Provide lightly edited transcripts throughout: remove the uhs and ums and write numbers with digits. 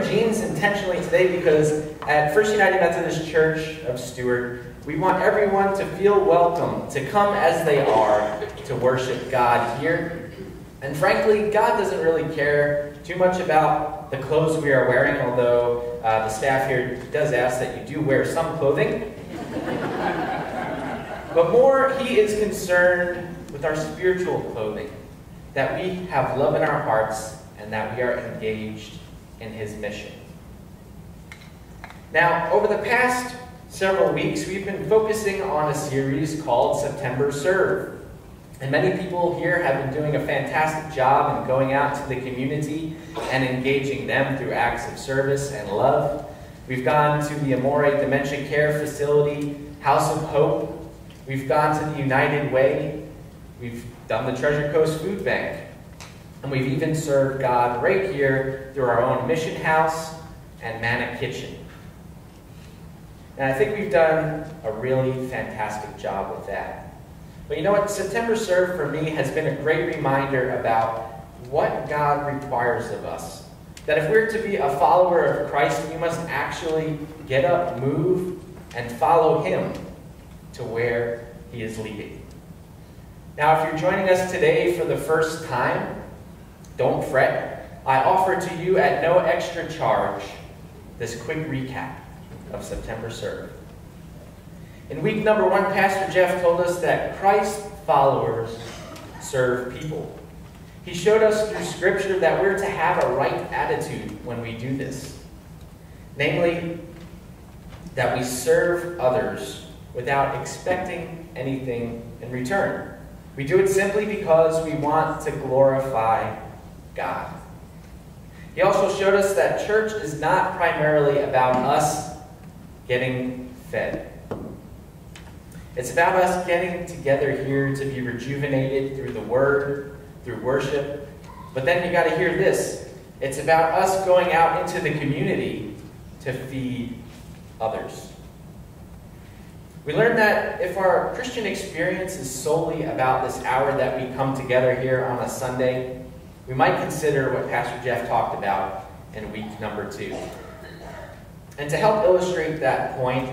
jeans intentionally today because at First United Methodist Church of Stewart, we want everyone to feel welcome, to come as they are, to worship God here. And frankly, God doesn't really care too much about the clothes we are wearing, although the staff here does ask that you do wear some clothing. But more, he is concerned with our spiritual clothing, that we have love in our hearts and that we are engaged in his mission. Now, over the past several weeks, we've been focusing on a series called September Serve. And many people here have been doing a fantastic job in going out to the community and engaging them through acts of service and love. We've gone to the Amore Dementia Care Facility, House of Hope. We've gone to the United Way. We've done the Treasure Coast Food Bank. And we've even served God right here through our own mission house and Manna Kitchen. And I think we've done a really fantastic job with that. But you know what? September Serve for me has been a great reminder about what God requires of us. That if we're to be a follower of Christ, we must actually get up, move, and follow him to where he is leading. Now, if you're joining us today for the first time, don't fret. I offer to you at no extra charge this quick recap of September Serve. In week number 1, Pastor Jeff told us that Christ followers serve people. He showed us through Scripture that we're to have a right attitude when we do this. Namely, that we serve others without expecting anything in return. We do it simply because we want to glorify God. He also showed us that church is not primarily about us getting fed. It's about us getting together here to be rejuvenated through the Word, through worship. But then you got to hear this. It's about us going out into the community to feed others. We learned that if our Christian experience is solely about this hour that we come together here on a Sunday, we might consider what Pastor Jeff talked about in week number 2. And to help illustrate that point,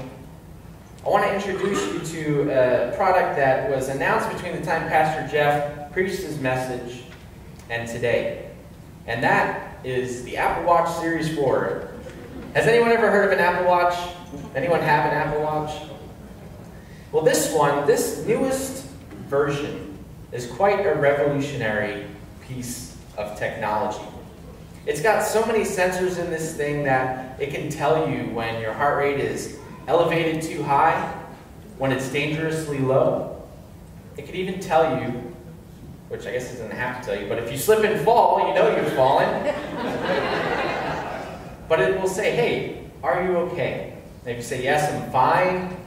I want to introduce you to a product that was announced between the time Pastor Jeff preached his message and today. And that is the Apple Watch Series 4. Has anyone ever heard of an Apple Watch? Anyone have an Apple Watch? Well, this newest version is quite a revolutionary piece of technology. It's got so many sensors in this thing that it can tell you when your heart rate is elevated too high, when it's dangerously low. It could even tell you, which I guess it doesn't have to tell you, but if you slip and fall, you know you've fallen. But it will say, hey, are you okay? And if you say, yes, I'm fine.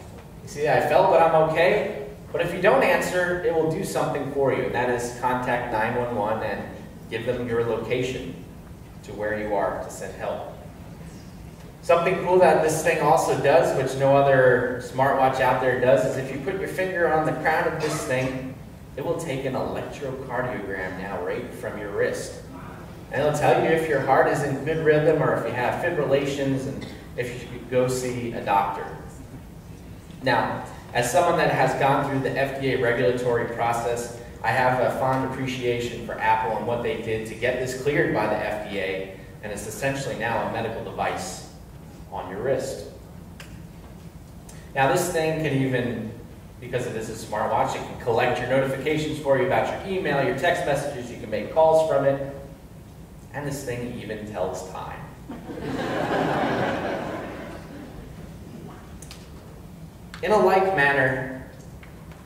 You see, I fell, but I'm okay. But if you don't answer, it will do something for you, and that is contact 911 and give them your location to where you are to send help. Something cool that this thing also does, which no other smartwatch out there does, is if you put your finger on the crown of this thing, it will take an electrocardiogram now right from your wrist. And it'll tell you if your heart is in good rhythm or if you have fibrillations and if you should go see a doctor. Now, as someone that has gone through the FDA regulatory process, I have a fond appreciation for Apple and what they did to get this cleared by the FDA, and it's essentially now a medical device on your wrist. Now this thing can even, because it is a smartwatch, it can collect your notifications for you about your email, your text messages, you can make calls from it, and this thing even tells time. In a like manner,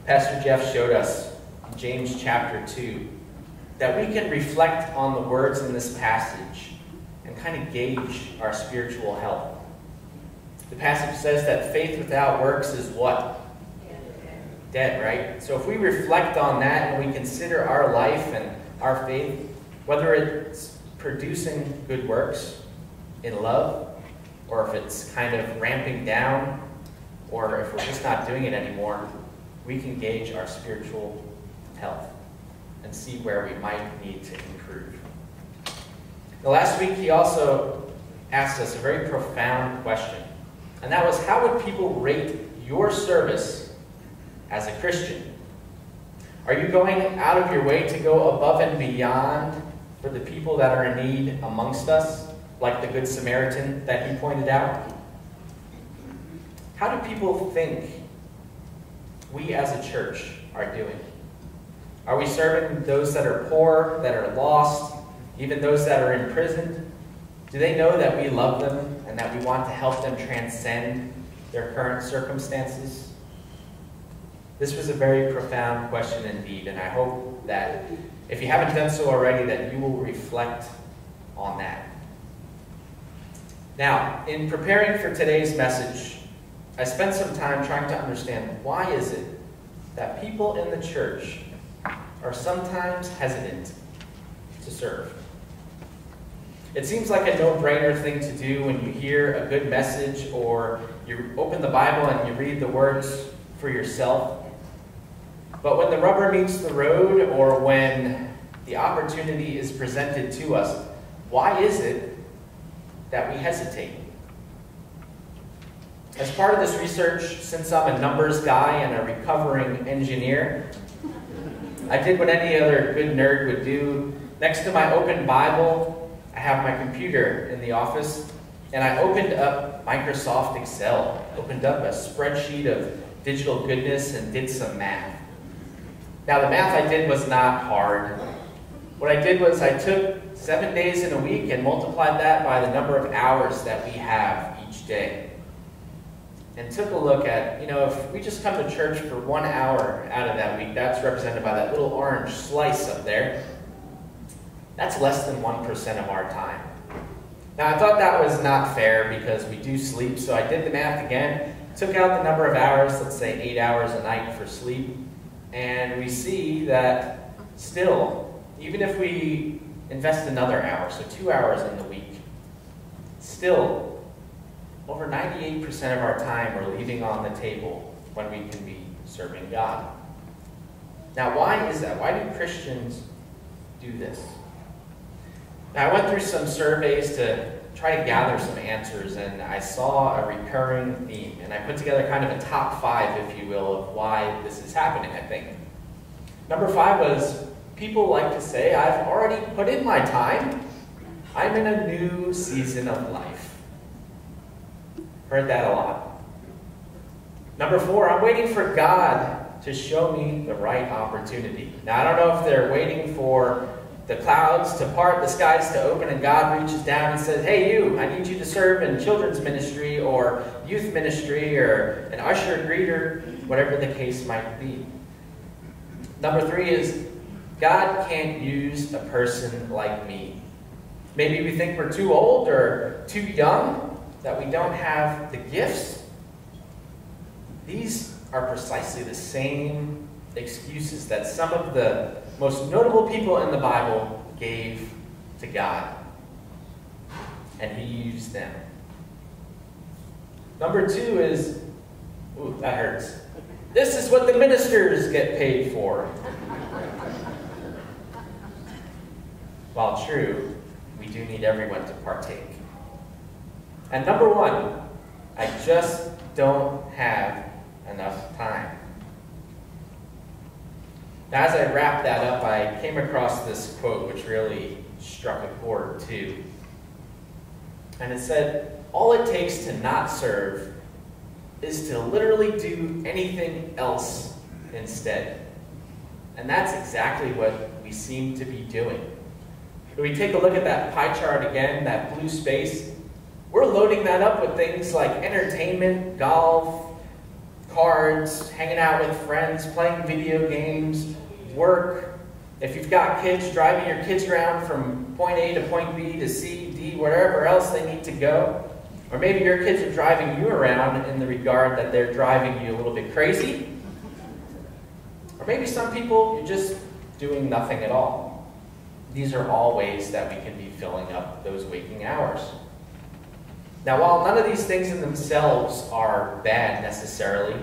Pastor Jeff showed us in James chapter 2 that we can reflect on the words in this passage and kind of gauge our spiritual health. The passage says that faith without works is what? Dead, right? So if we reflect on that and we consider our life and our faith, whether it's producing good works in love, or if it's kind of ramping down, or if we're just not doing it anymore, we can gauge our spiritual health and see where we might need to improve. The last week he also asked us a very profound question. And that was, how would people rate your service as a Christian? Are you going out of your way to go above and beyond for the people that are in need amongst us, like the Good Samaritan that he pointed out? How do people think we as a church are doing? Are we serving those that are poor, that are lost, even those that are imprisoned? Do they know that we love them and that we want to help them transcend their current circumstances? This was a very profound question indeed, and I hope that if you haven't done so already, that you will reflect on that. Now, in preparing for today's message, I spent some time trying to understand, why is it that people in the church are sometimes hesitant to serve? It seems like a no-brainer thing to do when you hear a good message, or you open the Bible and you read the words for yourself. But when the rubber meets the road, or when the opportunity is presented to us, why is it that we hesitate? As part of this research, since I'm a numbers guy and a recovering engineer, I did what any other good nerd would do. Next to my open Bible, I have my computer in the office, and I opened up Microsoft Excel, opened up a spreadsheet of digital goodness, and did some math. Now, the math I did was not hard. What I did was I took 7 days in a week and multiplied that by the number of hours that we have each day. And took a look at, if we just come to church for 1 hour out of that week, that's represented by that little orange slice up there. That's less than 1% of our time. Now, I thought that was not fair because we do sleep, so I did the math again, took out the number of hours, let's say 8 hours a night for sleep, and we see that still, even if we invest another hour, so 2 hours in the week, still, over 98% of our time we're leaving on the table when we can be serving God. Now, why is that? Why do Christians do this? Now, I went through some surveys to try to gather some answers, and I saw a recurring theme. And I put together kind of a top 5, if you will, of why this is happening, I think. Number 5 was, people like to say, I've already put in my time. I'm in a new season of life. Heard that a lot. Number 4, I'm waiting for God to show me the right opportunity. Now, I don't know if they're waiting for the clouds to part, the skies to open, and God reaches down and says, hey, you, I need you to serve in children's ministry or youth ministry or an usher, greeter, whatever the case might be. Number 3 is, God can't use a person like me. Maybe we think we're too old or too young, that we don't have the gifts. These are precisely the same excuses that some of the most notable people in the Bible gave to God. And he used them. Number 2 is, ooh, that hurts. This is what the ministers get paid for. While true, we do need everyone to partake. And number 1, I just don't have enough time. Now, as I wrapped that up, I came across this quote which really struck a chord too. And it said, all it takes to not serve is to literally do anything else instead. And that's exactly what we seem to be doing. If we take a look at that pie chart again, that blue space, we're loading that up with things like entertainment, golf, cards, hanging out with friends, playing video games, work. If you've got kids, driving your kids around from point A to point B to C, D, wherever else they need to go. Or maybe your kids are driving you around in the regard that they're driving you a little bit crazy. Or maybe some people, you're just doing nothing at all. These are all ways that we can be filling up those waking hours. Now, while none of these things in themselves are bad necessarily,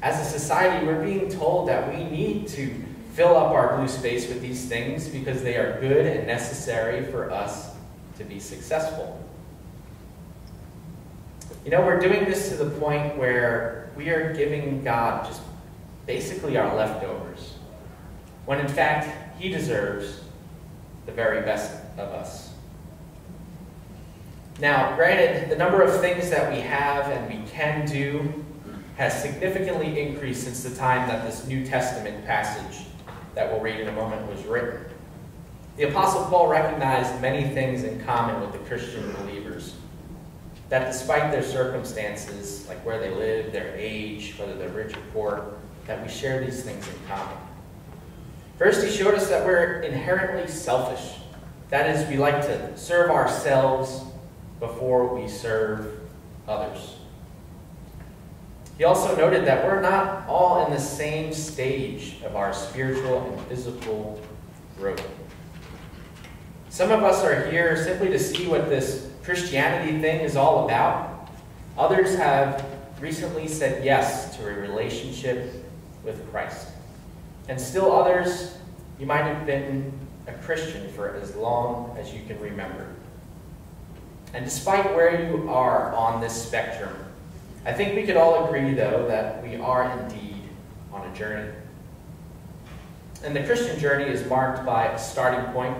as a society, we're being told that we need to fill up our blue space with these things because they are good and necessary for us to be successful. We're doing this to the point where we are giving God just basically our leftovers, when in fact, He deserves the very best of us. Now, granted, the number of things that we have and we can do has significantly increased since the time that this New Testament passage that we'll read in a moment was written. The Apostle Paul recognized many things in common with the Christian believers, that despite their circumstances, like where they live, their age, whether they're rich or poor, that we share these things in common. First, he showed us that we're inherently selfish. That is, we like to serve ourselves before we serve others. He also noted that we're not all in the same stage of our spiritual and physical growth. Some of us are here simply to see what this Christianity thing is all about. Others have recently said yes to a relationship with Christ. And still others, you might have been a Christian for as long as you can remember. And despite where you are on this spectrum, I think we could all agree, though, that we are indeed on a journey. And the Christian journey is marked by a starting point.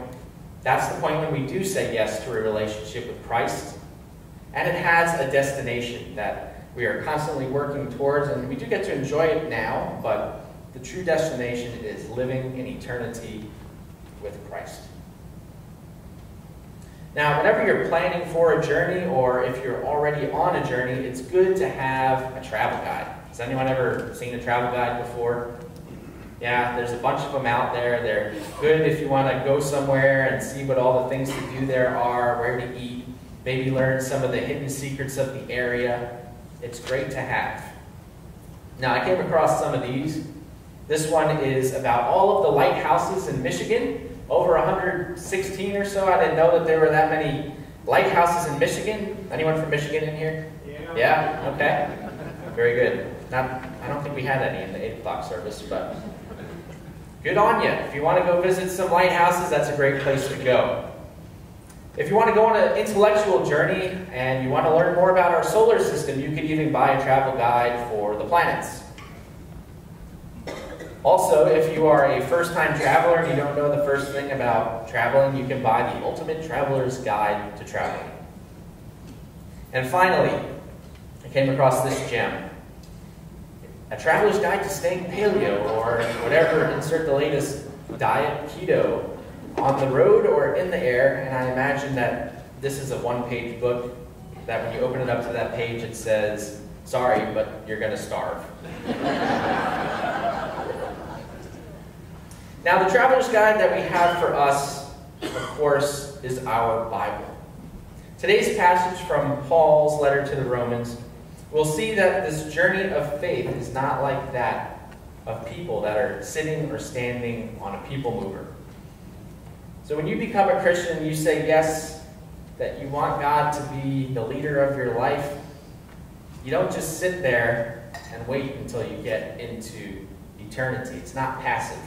That's the point when we do say yes to a relationship with Christ. And it has a destination that we are constantly working towards, and we do get to enjoy it now, but the true destination is living in eternity with Christ. Now, whenever you're planning for a journey, or if you're already on a journey, it's good to have a travel guide. Has anyone ever seen a travel guide before? Yeah, there's a bunch of them out there. They're good if you want to go somewhere and see what all the things to do there are, where to eat, maybe learn some of the hidden secrets of the area. It's great to have. Now, I came across some of these. This one is about all of the lighthouses in Michigan. Over 116 or so. I didn't know that there were that many lighthouses in Michigan. Anyone from Michigan in here? Yeah? Okay. Very good. I don't think we had any in the 8 o'clock service, but good on you. If you want to go visit some lighthouses, that's a great place to go. If you want to go on an intellectual journey and you want to learn more about our solar system, you could even buy a travel guide for the planets. Also, if you are a first-time traveler and you don't know the first thing about traveling, you can buy the Ultimate Traveler's Guide to Traveling. And finally, I came across this gem. A Traveler's Guide to Staying Paleo, or whatever, insert the latest diet, keto, on the road or in the air. And I imagine that this is a one-page book, that when you open it up to that page, it says, sorry, but you're going to starve. Now, the Traveler's Guide that we have for us, of course, is our Bible. Today's passage from Paul's letter to the Romans, we'll see that this journey of faith is not like that of people that are sitting or standing on a people mover. So when you become a Christian, you say yes, that you want God to be the leader of your life. You don't just sit there and wait until you get into eternity. It's not passive.